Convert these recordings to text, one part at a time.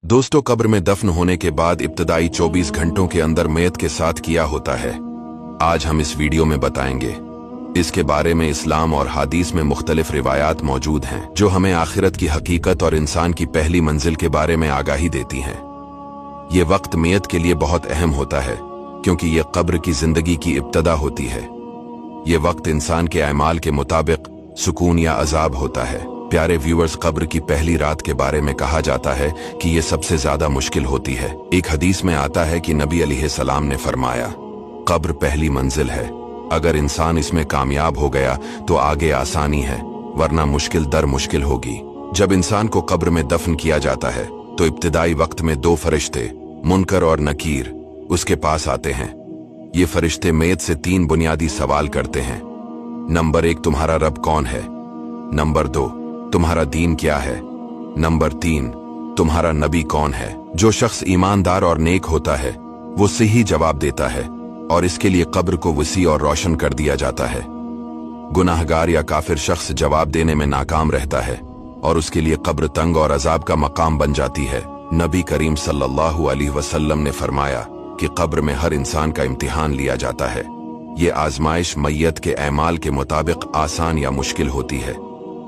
दोस्तों, कब्र में दफन होने के बाद इब्तदाई 24 घंटों के अंदर मैयत के साथ किया होता है। आज हम इस वीडियो में बताएंगे। इसके बारे में इस्लाम और हादीस में मुख्तलिफ रिवायात मौजूद हैं जो हमें आखिरत की हकीकत और इंसान की पहली मंजिल के बारे में आगाही देती हैं। ये वक्त मैयत के लिए बहुत अहम होता है क्योंकि ये कब्र की जिंदगी की इब्तदा होती है। ये वक्त इंसान के अमाल के मुताबिक सुकून या अजाब होता है। प्यारे व्यूअर्स, कब्र की पहली रात के बारे में कहा जाता है कि ये सबसे ज्यादा मुश्किल होती है। एक हदीस में आता है कि नबी अलैहिस्सलाम ने फरमाया, कब्र पहली मंजिल है, अगर इंसान इसमें कामयाब हो गया तो आगे आसानी है, वरना मुश्किल दर मुश्किल होगी। जब इंसान को कब्र में दफन किया जाता है तो इब्तिदाई वक्त में दो फरिश्ते, मुनकर और नकीर, उसके पास आते हैं। ये फरिश्ते मैयत से 3 बुनियादी सवाल करते हैं। नंबर 1, तुम्हारा रब कौन है? नंबर 2, तुम्हारा दीन क्या है? नंबर 3, तुम्हारा नबी कौन है? जो शख्स ईमानदार और नेक होता है वो सही जवाब देता है और इसके लिए कब्र को वसी और रोशन कर दिया जाता है। गुनाहगार या काफिर शख्स जवाब देने में नाकाम रहता है और उसके लिए कब्र तंग और अजाब का मकाम बन जाती है। नबी करीम सल्लल्लाहु अलैहि वसल्लम ने फरमाया कि कब्र में हर इंसान का इम्तिहान लिया जाता है। ये आजमाइश मैयत के अमाल के मुताबिक आसान या मुश्किल होती है।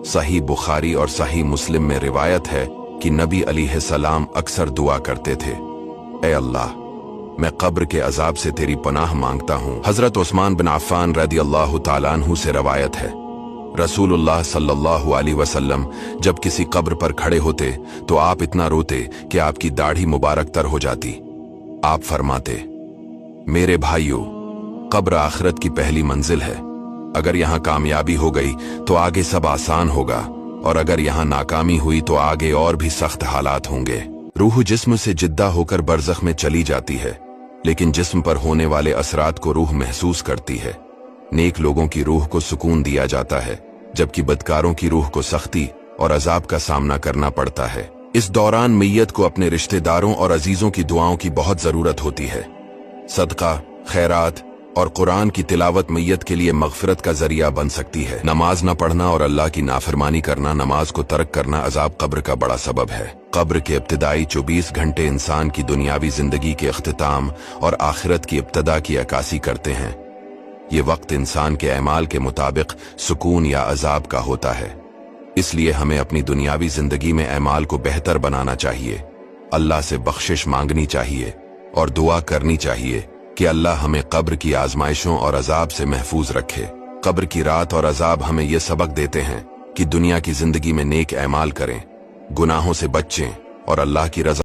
सही बुखारी और सही मुस्लिम में रिवायत है कि नबी अलैहिस्सलाम अक्सर दुआ करते थे, ऐ अल्लाह, मैं कब्र के अजाब से तेरी पनाह मांगता हूँ। हजरत उस्मान बिन अफ़्फ़ान रदियल्लाहु ताला अन्हु से रवायत है, रसूलुल्लाह सल्लल्लाहु अलैहि वसल्लम जब किसी कब्र पर खड़े होते तो आप इतना रोते कि आपकी दाढ़ी मुबारक तर हो जाती। आप फरमाते, मेरे भाइयों, कब्र आखिरत की पहली मंजिल है। अगर यहाँ कामयाबी हो गई तो आगे सब आसान होगा और अगर यहाँ नाकामी हुई तो आगे और भी सख्त हालात होंगे। रूह जिस्म से जिद्दा होकर बरज़ख में चली जाती है, लेकिन जिस्म पर होने वाले असरात को रूह महसूस करती है। नेक लोगों की रूह को सुकून दिया जाता है जबकि बदकारों की रूह को सख्ती और अजाब का सामना करना पड़ता है। इस दौरान मैयत को अपने रिश्तेदारों और अजीजों की दुआओं की बहुत जरूरत होती है। सदका, खैरात और कुरान की तिलावत मैयत के लिए मगफिरत का जरिया बन सकती है। नमाज न पढ़ना और अल्लाह की नाफरमानी करना, नमाज को तर्क करना अजाब कब्र का बड़ा सबब है। कब्र के इब्तिदाई 24 घंटे इंसान की दुनियावी जिंदगी के इख्तिताम और आखिरत की इब्तदा की अक्कासी करते हैं। ये वक्त इंसान के अमाल के मुताबिक सुकून या अजाब का होता है। इसलिए हमें अपनी दुनियावी जिंदगी में अमाल को बेहतर बनाना चाहिए, अल्लाह से बख्शिश मांगनी चाहिए और दुआ करनी चाहिए कि अल्लाह हमें कब्र की आजमाइशों और अजाब से महफूज रखे। कब्र की रात और अजाब हमें यह सबक देते हैं कि दुनिया की जिंदगी में नेक अमाल करें, गुनाहों से बचें और अल्लाह की रज़ा